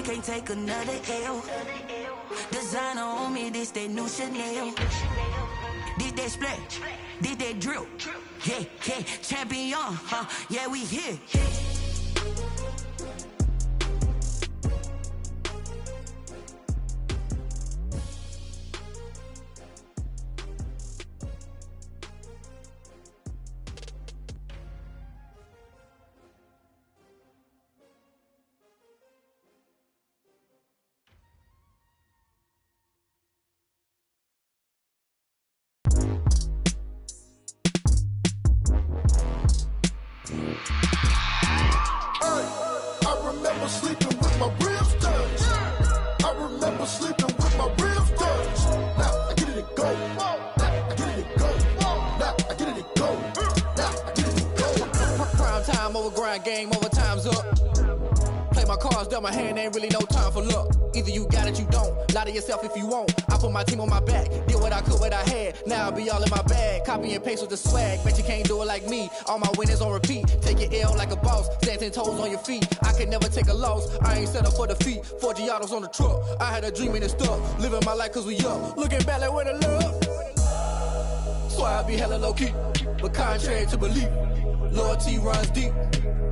can't take another L. Designer on me, this that new Chanel. This that splash, this that drill. Yeah, yeah, champion, yeah, we here. Game over, time's up. Play my cards, dealt my hand, ain't really no time for luck. Either you got it, you don't. Lie to yourself if you won't. I put my team on my back, did what I could, what I had. Now I'll be all in my bag. Copy and paste with the swag. Bet you can't do it like me. All my winners on repeat. Take your L like a boss. Stand 10 toes on your feet. I could never take a loss. I ain't set up for defeat. 4 Giottos on the truck. I had a dream and it stuck. Living my life cause we up. Looking back like where the love. Swear I be hella low key. But contrary to belief, loyalty runs deep.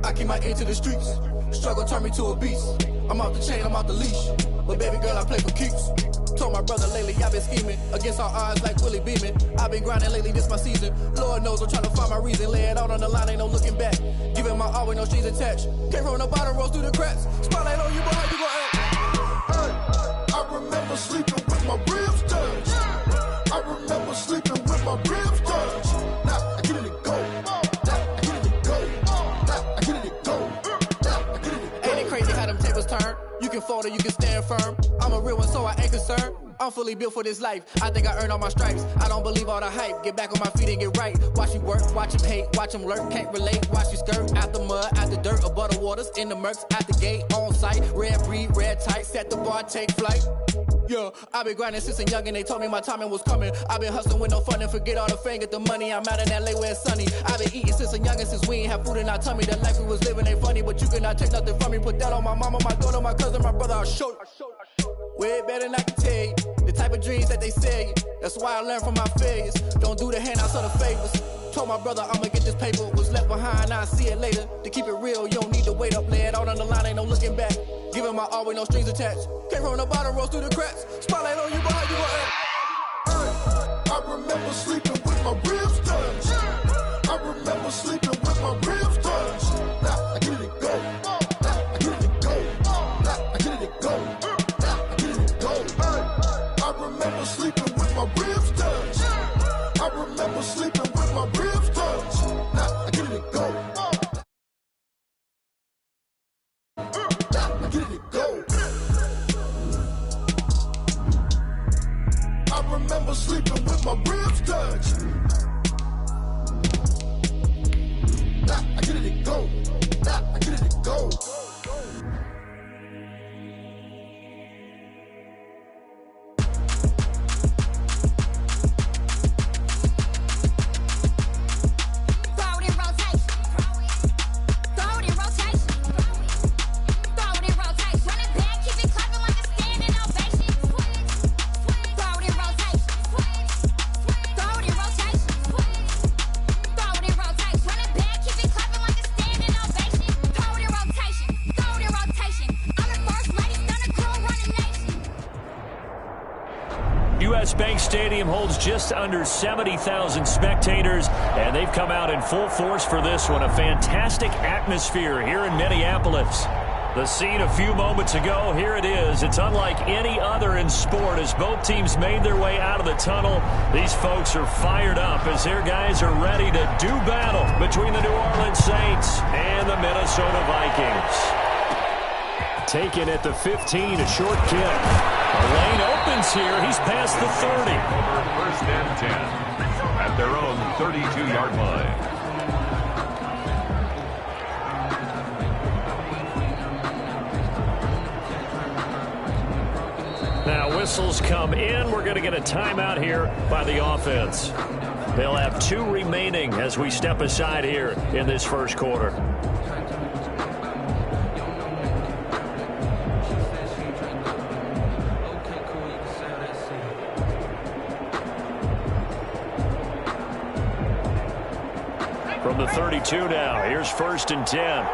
I keep my ear to the streets. Struggle turned me to a beast. I'm off the chain, I'm off the leash. But baby girl, I play for keeps. Told my brother lately, I've been scheming. Against all odds like Willie Beeman. I've been grinding lately, this my season. Lord knows I'm trying to find my reason. Lay it out on the line, ain't no looking back. Giving my all with no strings attached. Came from the bottom, rose through the cracks. Spotlight on you, but how you gon' act? Hey, I remember sleeping with my ribs touched. I remember sleeping with my ribs touched. Now I get it to go. You can fold or you can stand firm. I'm a real one, so I ain't concerned. I'm fully built for this life. I think I earned all my stripes. I don't believe all the hype. Get back on my feet and get right. Watch you work, watch him hate, watch him lurk. Can't relate, watch you skirt. Out the mud, out the dirt, above the waters, in the murks, out the gate, on site. Red breed, red tight, set the bar, take flight. Yeah, I been grinding since a young and they told me my timing was coming. I been hustling with no fun and forget all the fame, get the money. I'm out in LA where it's sunny. I been eating since a young and since we ain't have food in our tummy. The life we was living ain't funny, but you cannot take nothing from me. Put that on my mama, my daughter, my cousin, my brother, I'll show you. Way better than I can tell you. The type of dreams that they sell you. That's why I learned from my failures. Don't do the handouts or the favors. Told my brother I'ma get this paper. Was left behind, I'll see it later. To keep it real, you don't need to wait up. Lay it out on the line, ain't no looking back. Giving my all with no strings attached. Came from the bottom, rose through the cracks. Spotlight on you, but how you gon' act? I remember sleeping with my ribs touched. I remember sleeping with my ribs touched. Now I get it to go. Now I get it to go. Now I get it to go. Now I get it to go. I remember sleeping with my ribs touched. I remember sleeping with my ribs touched. Now I get it to go. Now I get it to go. I remember sleeping with my ribs touched. Now I get it to go. Now I get it to go. Bank Stadium holds just under 70,000 spectators, and they've come out in full force for this one. A fantastic atmosphere here in Minneapolis. The scene a few moments ago, here it is. It's unlike any other in sport as both teams made their way out of the tunnel. These folks are fired up as their guys are ready to do battle between the New Orleans Saints and the Minnesota Vikings. Taken at the 15, a short kick. The lane opens here. He's past the 30. First and 10 at their own 32-yard line. Now whistles come in. We're going to get a timeout here by the offense. They'll have 2 remaining as we step aside here in this first quarter. 32 now. Here's 1st and 10.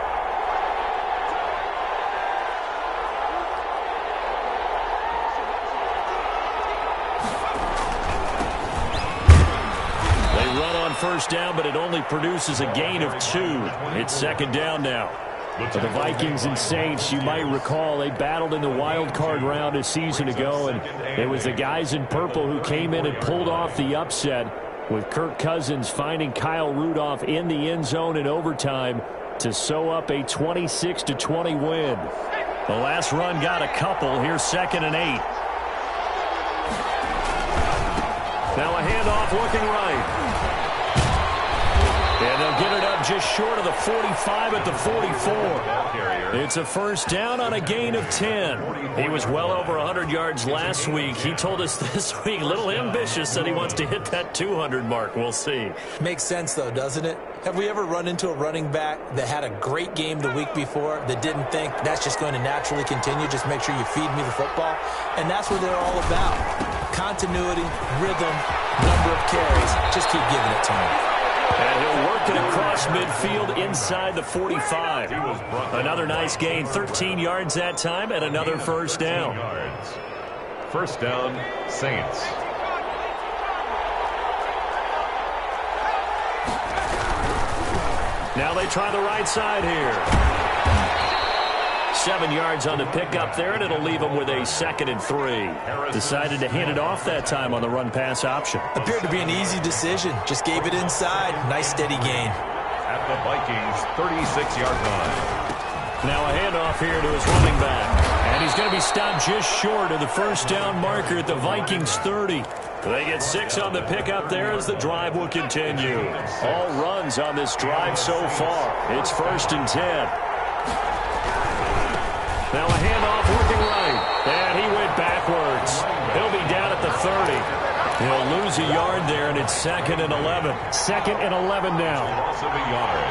First down, but it only produces a gain of 2. It's 2nd down now. For the Vikings and Saints, you might recall they battled in the wild card round a season ago, and it was the guys in purple who came in and pulled off the upset, with Kirk Cousins finding Kyle Rudolph in the end zone in overtime to sew up a 26-20 win. The last run got a couple. Here's 2nd and 8. Now a handoff looking right. And they'll get it up just short of the 45 at the 44. It's a first down on a gain of 10. He was well over 100 yards last week. He told us this week, a little ambitious, that he wants to hit that 200 mark. We'll see. Makes sense, though, doesn't it? Have we ever run into a running back that had a great game the week before that didn't think that's just going to naturally continue? Just make sure you feed me the football. And that's what they're all about. Continuity, rhythm, number of carries. Just keep giving it to him. And he'll work it across midfield inside the 45. Another nice gain, 13 yards that time, and another first down. First down, Saints. Now they try the right side here. 7 yards on the pickup there, and it'll leave them with a 2nd and 3. Decided to hand it off that time on the run-pass option. Appeared to be an easy decision. Just gave it inside. Nice steady gain. At the Vikings' 36-yard line. Now a handoff here to his running back. And he's going to be stopped just short of the first down marker at the Vikings' 30. They get 6 on the pickup there as the drive will continue. All runs on this drive so far. It's 1st and 10. Now a handoff looking right. And he went backwards. He'll be down at the 30. He'll lose a yard there, and it's 2nd and 11. 2nd and 11 now. Loss of a yard.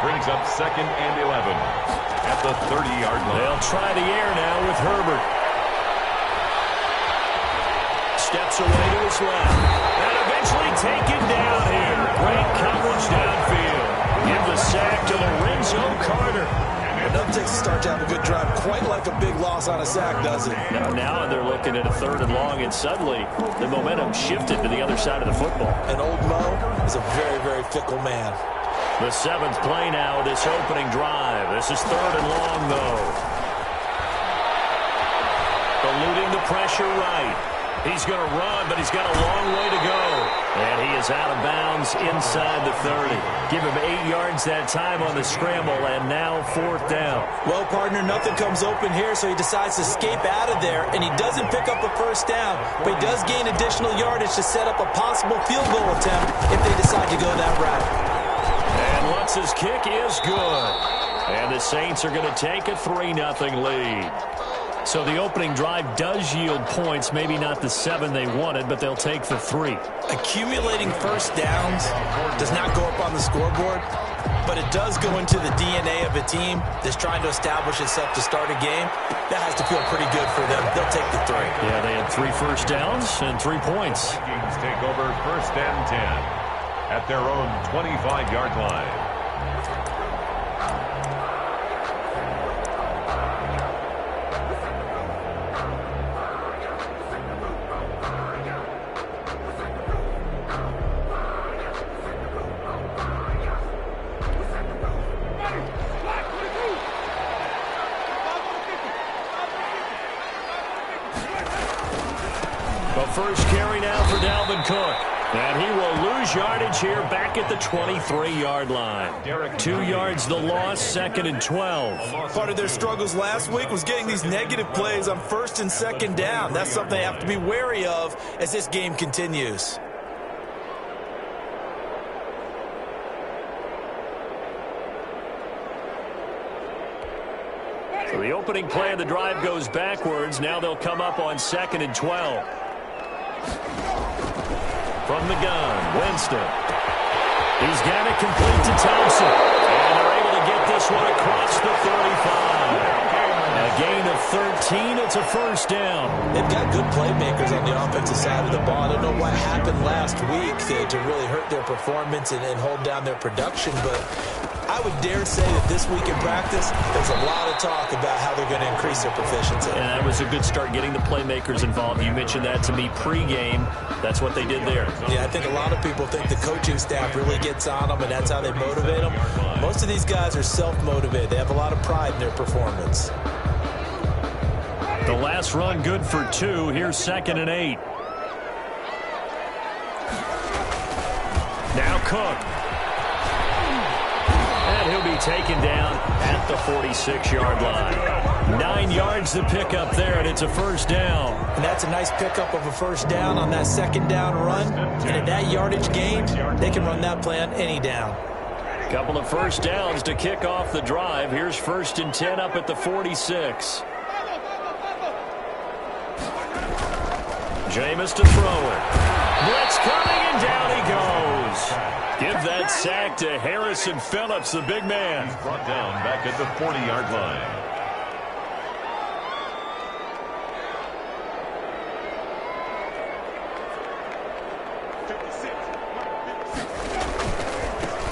Brings up 2nd and 11 at the 30-yard line. They'll try the air now with Herbert. Steps away to his left. And eventually taken down here. Great coverage downfield. Give the sack to Lorenzo Carter. Doesn't take a start to have a good drive. Quite like a big loss on a sack, does it? Now they're looking at a 3rd and long, and suddenly the momentum shifted to the other side of the football. And old Mo is a very, very fickle man. The 7th play now, this opening drive. This is 3rd and long, though. Eluding the pressure right. He's going to run, but he's got a long way to go. And he is out of bounds inside the 30. Give him 8 yards that time on the scramble, and now 4th down. Well, partner, nothing comes open here, so he decides to escape out of there, and he doesn't pick up a first down, but he does gain additional yardage to set up a possible field goal attempt if they decide to go that route. And Lutz's kick is good. And the Saints are going to take a 3-0 lead. So the opening drive does yield points, maybe not the 7 they wanted, but they'll take the 3. Accumulating first downs does not go up on the scoreboard, but it does go into the DNA of a team that's trying to establish itself to start a game. That has to feel pretty good for them. They'll take the 3. Yeah, they had 3 first downs and 3 points. Vikings take over 1st and 10 at their own 25-yard line. First carry now for Dalvin Cook. And he will lose yardage here back at the 23-yard line. 2 yards the loss, 2nd and 12. Part of their struggles last week was getting these negative plays on 1st and 2nd down. That's something they have to be wary of as this game continues. So the opening play of the drive goes backwards. Now they'll come up on 2nd and 12. From the gun, Winston. He's got it complete to Thompson. And they're able to get this one across the 35. A A gain of 13. It's a first down. They've got good playmakers on the offensive side of the ball. I don't know what happened last week to really hurt their performance and hold down their production, but I would dare say that this week in practice, there's a lot of talk about how they're going to increase their proficiency. And that was a good start, getting the playmakers involved. You mentioned that to me pregame. That's what they did there. Yeah, I think a lot of people think the coaching staff really gets on them, and that's how they motivate them. Most of these guys are self-motivated. They have a lot of pride in their performance. The last run good for 2. Here's 2nd and 8. Now Cook. And he'll be taken down at the 46-yard line. 9 yards to pick up there, and it's a first down. And that's a nice pickup of a first down on that 2nd down run. And at that yardage gain, they can run that play on any down. Couple of first downs to kick off the drive. Here's 1st and 10 up at the 46. Jameis to throw it. Blitz coming, and down he goes. Give that sack to Harrison Phillips, the big man. He's brought down back at the 40-yard line.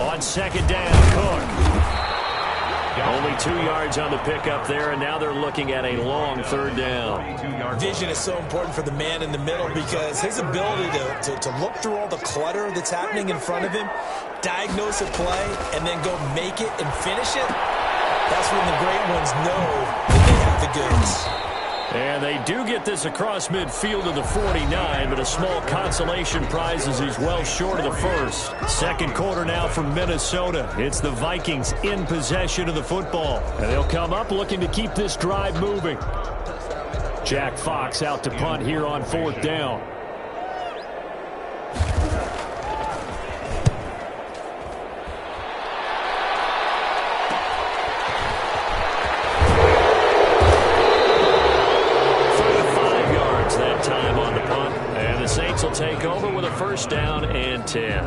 On 2nd down, Cook. Only 2 yards on the pickup there, and now they're looking at a long 3rd down. Vision is so important for the man in the middle because his ability to look through all the clutter that's happening in front of him, diagnose a play, and then go make it and finish it, that's when the great ones know that they have the goods. And they do get this across midfield to the 49, but a small consolation prize as he's well short of the first. 2nd quarter now from Minnesota. It's the Vikings in possession of the football. And they'll come up looking to keep this drive moving. Jack Fox out to punt here on 4th down. Saints will take over with a 1st down and 10.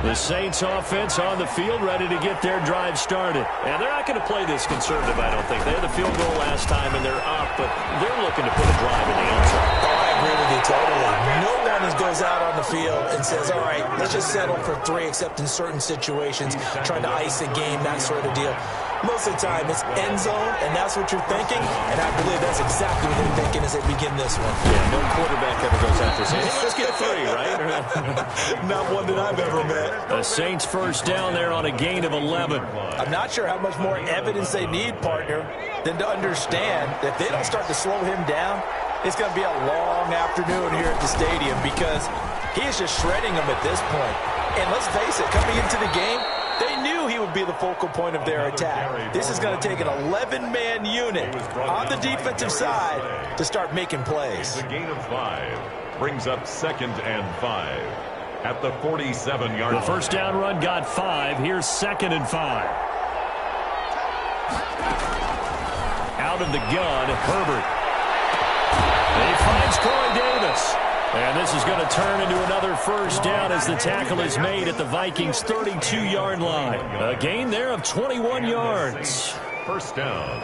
The Saints offense on the field ready to get their drive started. And they're not going to play this conservative, I don't think. They had the field goal last time and they're up, but they're looking to put a drive in the end zone. Oh, I agree with you totally. No one goes out on the field and says, all right, let's just settle for 3 except in certain situations, trying to ice a game, that sort of deal. Most of the time, it's end zone, and that's what you're thinking, and I believe that's exactly what they're thinking as they begin this one. Yeah, no quarterback ever goes out there saying, hey, let's get 3, right? Not one that I've ever met. The Saints 1st down there on a gain of 11. I'm not sure how much more evidence they need, partner, than to understand that if they don't start to slow him down, it's going to be a long afternoon here at the stadium because he is just shredding them at this point. And let's face it, coming into the game, they knew he would be the focal point of their attack. This is going to take an 11-man unit on the defensive side to start making plays. The gain of 5 brings up 2nd and 5 at the 47-yard line. The 1st down run got 5. Here's 2nd and 5. Out of the gun, Herbert. He finds Corey Davis. And this is going to turn into another 1st down as the tackle is made at the Vikings' 32-yard line. A gain there of 21 yards. 1st down.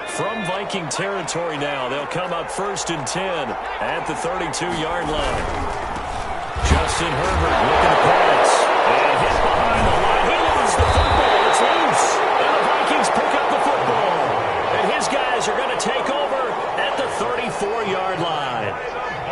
From Viking territory now, they'll come up 1st and 10 at the 32-yard line. Justin Herbert looking to pass. And hit behind the line. He loses the football. It's loose. And the Vikings pick up the football. And his guys are going to take over at the 34-yard line.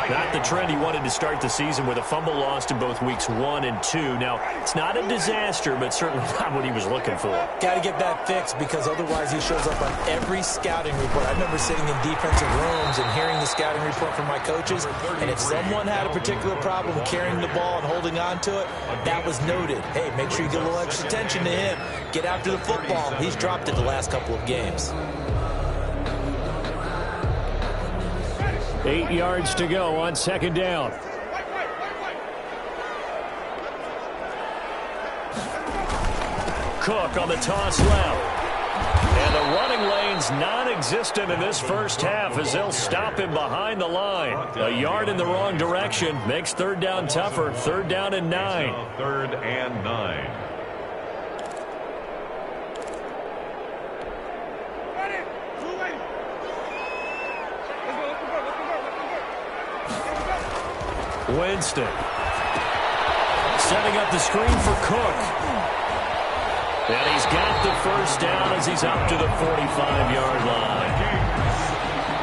Not the trend he wanted to start the season with a fumble lost in both weeks 1 and 2. Now, it's not a disaster, but certainly not what he was looking for. Got to get that fixed because otherwise he shows up on every scouting report. I remember sitting in defensive rooms and hearing the scouting report from my coaches, and if someone had a particular problem carrying the ball and holding on to it, that was noted. Hey, make sure you get a little extra attention to him. Get after the football. He's dropped it the last couple of games. 8 yards to go on 2nd down. Cook on the toss left. And the running lane's non-existent in this 1st half as they'll stop him behind the line. A yard in the wrong direction makes 3rd down tougher. 3rd down and 9. 3rd and 9. Winston. Setting up the screen for Cook. And he's got the first down as he's up to the 45-yard line.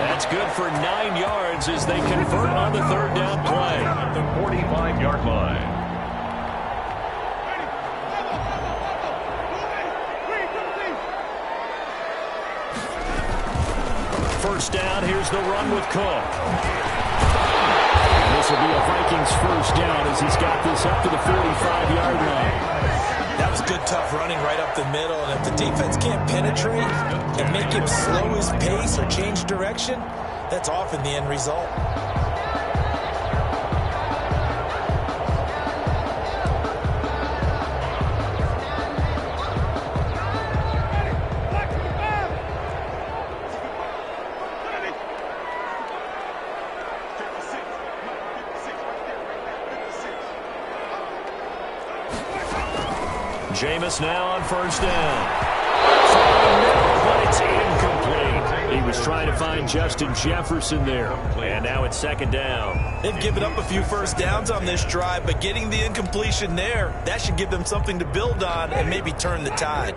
That's good for 9 yards as they convert on the third down play. At the 45-yard line. First down, here's the run with Cook. This will be a Vikings first down as he's got this up to the 45-yard line. That was good, tough running right up the middle. And if the defense can't penetrate and make him slow his pace or change direction, that's often the end result. Jameis now on first down. But it's incomplete. He was trying to find Justin Jefferson there. And now it's second down. They've given up a few first downs on this drive, but getting the incompletion there, that should give them something to build on and maybe turn the tide.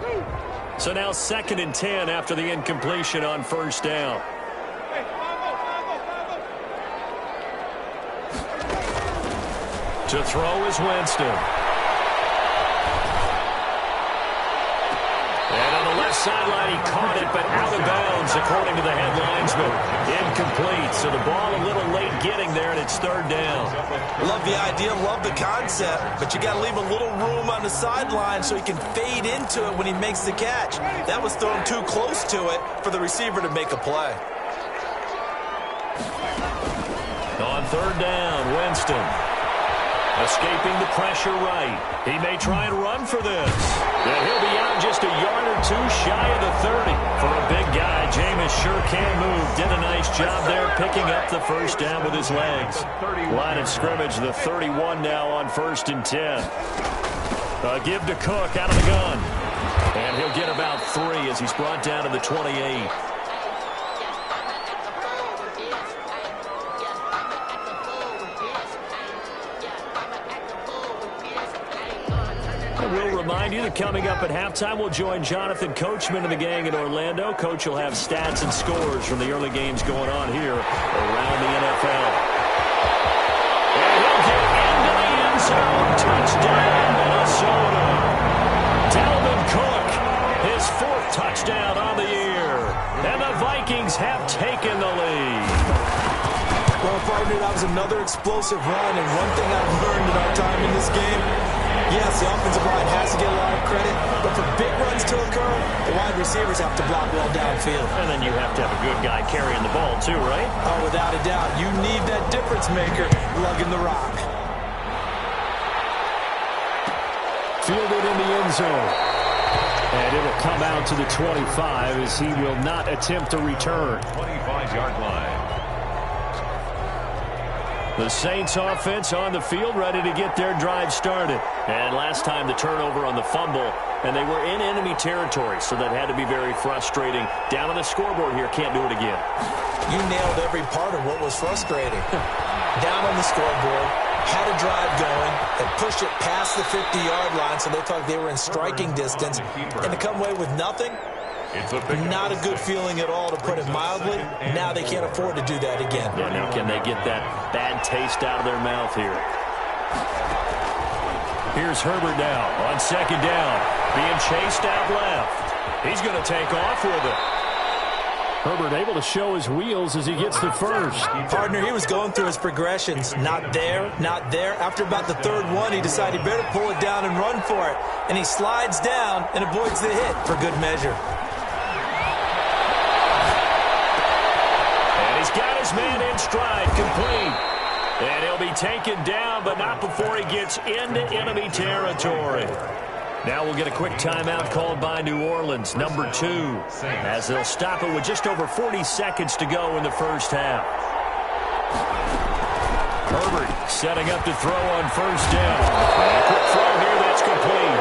So now 2nd and 10 after the incompletion on first down. To throw is Winston. And on the left sideline, he caught it, but out of bounds, according to the head linesman. Incomplete, so the ball a little late getting there, and it's third down. Love the idea, love the concept, but you got to leave a little room on the sideline so he can fade into it when he makes the catch. That was thrown too close to it for the receiver to make a play. On third down, Winston. Escaping the pressure right. He may try and run for this. And he'll be out just a yard or two shy of the 30. For a big guy, Jameis sure can move. Did a nice job there picking up the first down with his legs. Line of scrimmage, the 31 now on 1st and 10. Give to Cook out of the gun. And he'll get about 3 as he's brought down to the 28. We'll remind you that coming up at halftime, we'll join Jonathan Coachman and the gang in Orlando. Coach will have stats and scores from the early games going on here around the NFL. And he'll get into the end zone. Touchdown, Minnesota. Dalvin Cook, his 4th touchdown on the year. And the Vikings have taken the lead. Well, partner, that was another explosive run, and one thing I've learned in our time in this game, yes, the offensive line has to get a lot of credit, but for big runs to occur, the wide receivers have to block well downfield. And then you have to have a good guy carrying the ball too, right? Oh, without a doubt. You need that difference maker lugging the rock. Fielded in the end zone. And it'll come out to the 25 as he will not attempt to return. 25-yard line. The Saints offense on the field, ready to get their drive started. And last time the turnover on the fumble, and they were in enemy territory, so that had to be very frustrating. Down on the scoreboard here, can't do it again. You nailed every part of what was frustrating. Down on the scoreboard, had a drive going, and pushed it past the 50-yard line, so they thought they were in striking distance, and to come away with nothing, not a good feeling at all, to put it mildly. Now they can't afford to do that again. Yeah, now can they get that bad taste out of their mouth here? Here's Herbert now on second down, being chased out left. He's going to take off with it. Herbert able to show his wheels as he gets the first. Partner, he was going through his progressions. Not there, not there. After about the third one, he decided he better pull it down and run for it. And he slides down and avoids the hit for good measure. Got his man in stride, complete. And he'll be taken down, but not before he gets into enemy territory. Now we'll get a quick timeout called by New Orleans, number 2, as they'll stop it with just over 40 seconds to go in the first half. Herbert setting up to throw on first down. And a quick throw here, that's complete.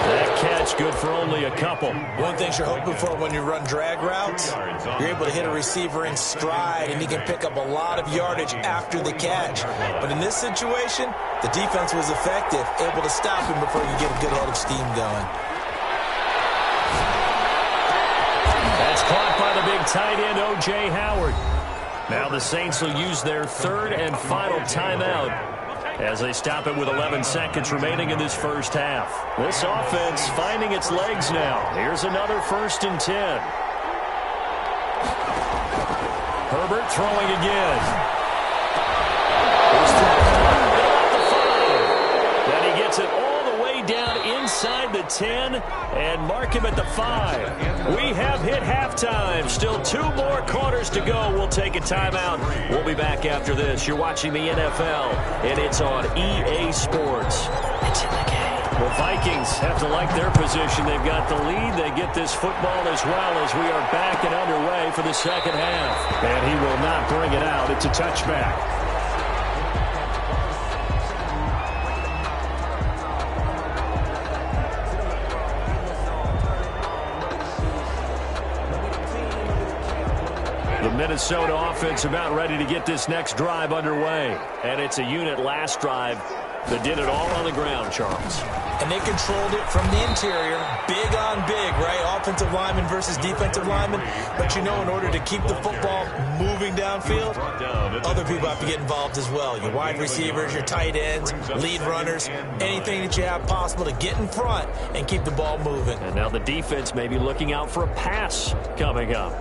That catch good for only a couple. One thing you're hoping for when you run drag routes, you're able to hit a receiver in stride, and he can pick up a lot of yardage after the catch. But in this situation, the defense was effective, able to stop him before you get a good head of steam going. That's caught by the big tight end, O.J. Howard. Now the Saints will use their third and final timeout as they stop it with 11 seconds remaining in this first half. This offense finding its legs now. Here's another 1st and 10. Herbert throwing again. Here's then he gets it all the way down inside the 10 and mark him at the 5. We have hit halftime. Still 2 more quarters to go. We'll take a timeout. We'll be back after this. You're watching the NFL, and it's on EA Sports. It's in the game. The Vikings have to like their position. They've got the lead. They get this football as well as we are back and underway for the second half. And he will not bring it out. It's a touchback. The Minnesota offense about ready to get this next drive underway. And it's a unit last drive that did it all on the ground, Charles. And they controlled it from the interior, big on big, right? Offensive lineman versus defensive lineman. But, you know, in order to keep the football moving downfield, other people have to get involved as well. Your wide receivers, your tight ends, lead runners, anything that you have possible to get in front and keep the ball moving. And now the defense may be looking out for a pass coming up.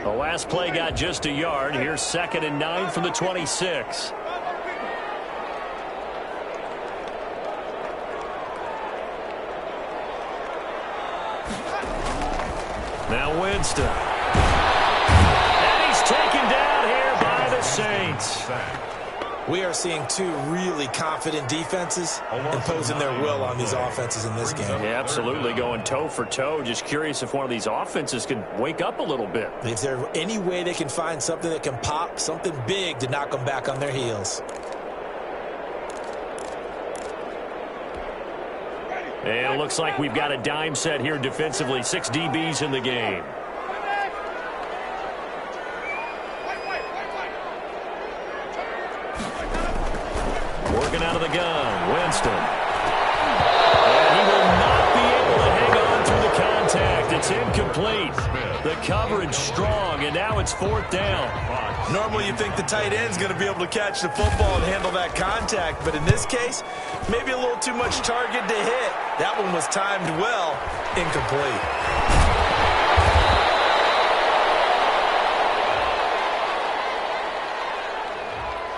The last play got just a yard. Here's 2nd and 9 from the 26. Now Winston. And he's taken down here by the Saints. We are seeing 2 really confident defenses imposing their will on these offenses in this game. Yeah, absolutely, going toe for toe. Just curious if one of these offenses can wake up a little bit. If there's any way they can find something that can pop, something big to knock them back on their heels. And it looks like we've got a dime set here defensively. 6 DBs in the game. Working out of the gun, Winston. And he will not be able to hang on through the contact. It's incomplete. The coverage strong, and now it's 4th down. Normally you think the tight end's going to be able to catch the football and handle that contact, but in this case, maybe a little too much target to hit. That one was timed well, incomplete.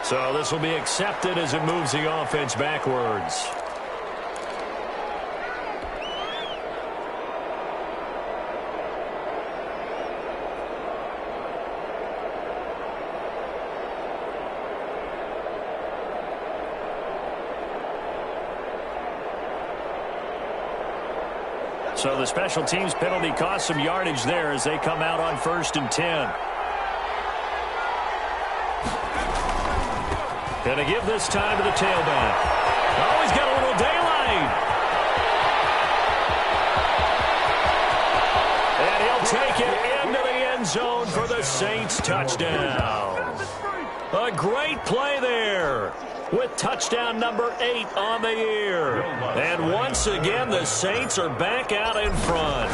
So this will be accepted as it moves the offense backwards. So the special teams penalty cost some yardage there as they come out on 1st and 10. Gonna give this time to the tailback. Oh, he's got a little daylight. And he'll take it into the end zone for the Saints touchdown. A great play there with touchdown number 8 on the year. And once again, the Saints are back out in front.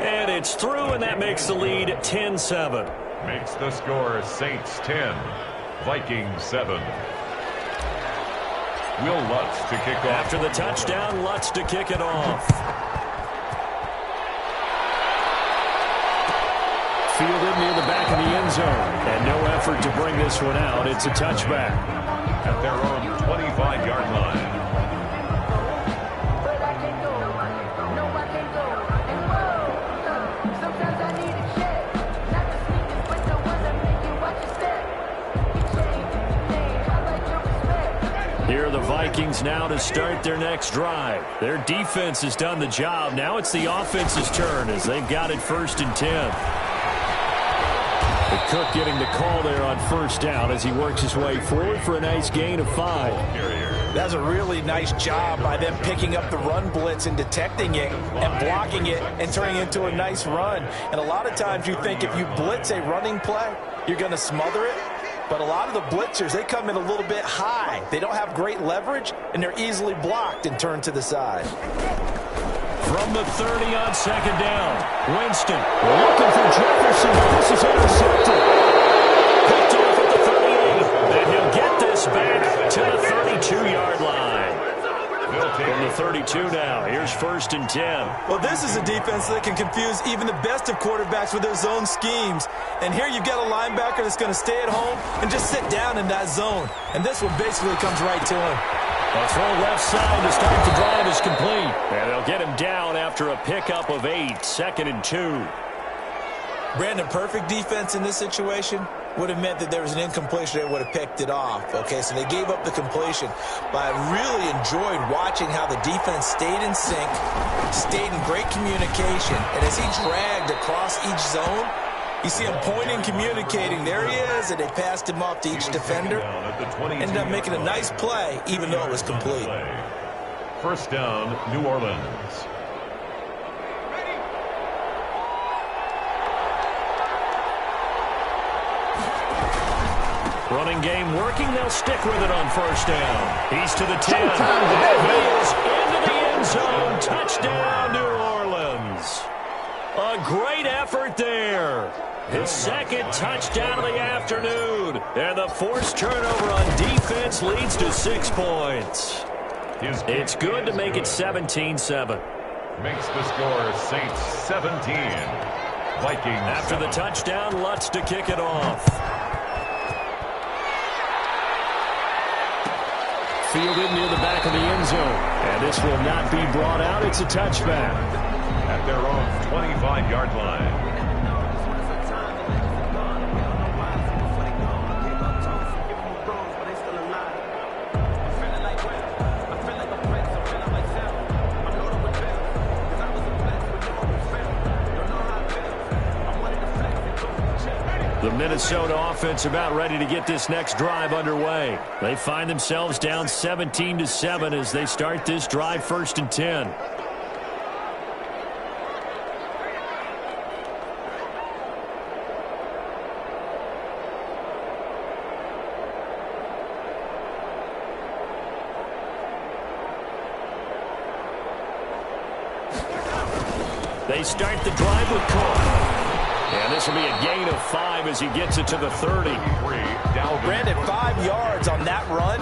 And it's through, and that makes the lead 10-7. Makes the score Saints 10, Vikings 7. Will Lutz to kick off. After the touchdown, Lutz to kick it off. Fielded near the back of the end zone. And no effort to bring this one out. It's a touchback. At their own 25-yard line. Here are the Vikings now to start their next drive. Their defense has done the job. Now it's the offense's turn as they've got it 1st and 10. The Cook getting the call there on 1st down as he works his way forward for a nice gain of 5. That's a really nice job by them picking up the run blitz and detecting it and blocking it and turning it into a nice run. And a lot of times you think if you blitz a running play, you're going to smother it. But a lot of the blitzers, they come in a little bit high. They don't have great leverage, and they're easily blocked and turned to the side. From the 30 on second down, Winston looking for Jefferson. This is intercepted. Picked off at the 38, and he'll get this back to the 32-yard line. From the 32 now, here's 1st and 10. Well, this is a defense that can confuse even the best of quarterbacks with their zone schemes. And here you've got a linebacker that's going to stay at home and just sit down in that zone. And this one basically comes right to him. A throw left side to start the drive is complete. And they'll get him down after a pickup of 8, 2nd and 2. Brandon, perfect defense in this situation would have meant that there was an incompletion. They would have picked it off. Okay, so they gave up the completion. But I really enjoyed watching how the defense stayed in sync, stayed in great communication, and as he dragged across each zone, you see him pointing, communicating. There he is, and they passed him off to each defender. Ended up making a nice play, even though it was complete. 1st down, New Orleans. Running game working. They'll stick with it on 1st down. He's to the 10. He is into the end zone. Touchdown, New Orleans. A great effort there. His 2nd touchdown of the afternoon. And the forced turnover on defense leads to 6 points. It's good to make it 17-7. Makes the score Saints 17. Vikings. After the touchdown, Lutz to kick it off. Fielded near the back of the end zone. And this will not be brought out. It's a touchback. At their own 25-yard line. The Minnesota offense about ready to get this next drive underway. They find themselves down 17-7 as they start this drive 1st and 10. They start the drive with Cook. And this will be a gain of 5 as he gets it to the 30. Brandon, 5 yards on that run.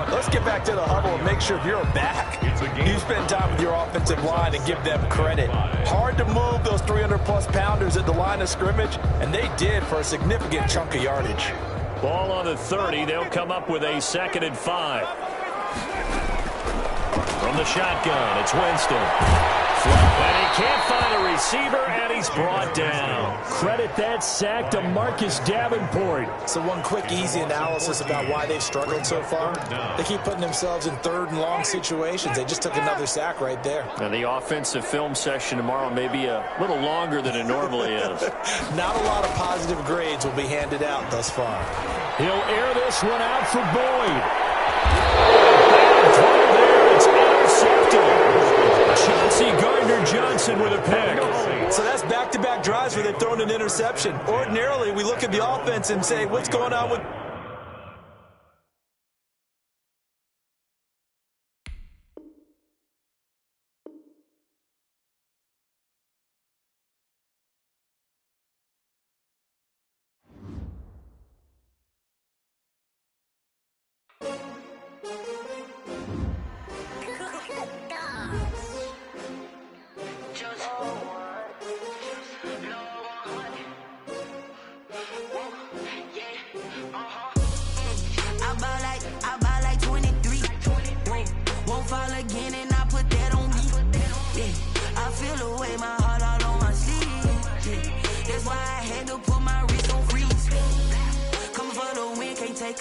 Let's get back to the huddle and make sure if you're a back, you spend time with your offensive line and give them credit. Hard to move those 300-plus pounders at the line of scrimmage, and they did for a significant chunk of yardage. Ball on the 30. They'll come up with a 2nd and 5. From the shotgun, it's Winston. And he can't find a receiver, and he's brought down. Credit that sack to Marcus Davenport. So one quick, easy analysis about why they've struggled so far. They keep putting themselves in 3rd and long situations. They just took another sack right there. And the offensive film session tomorrow may be a little longer than it normally is. Not a lot of positive grades will be handed out thus far. He'll air this one out for Boyd. There, it's intercepted. Chauncey Gardner-Johnson with a pick. So that's back-to-back drives where they've thrown an interception. Ordinarily, we look at the offense and say, what's going on with...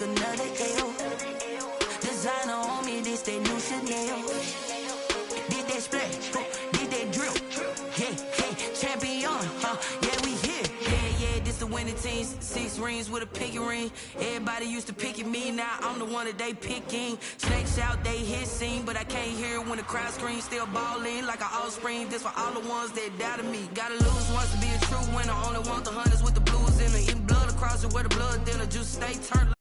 Another L. Designer on me, this they new Chanel. Did that splash, did that drill. Yeah, yeah, champion, yeah, we here. Yeah, yeah, this the winning teams, 6 rings with a pinky ring. Everybody used to pick at me, now I'm the one that they picking. Snakes out, they hit scene, but I can't hear when the crowd screams. Still ballin' like an offspring. This for all the ones that doubted me. Gotta lose once to be a true winner. Only want the hunters with the blues in it. Eating blood across it where the blood thinner. Juice stay turned.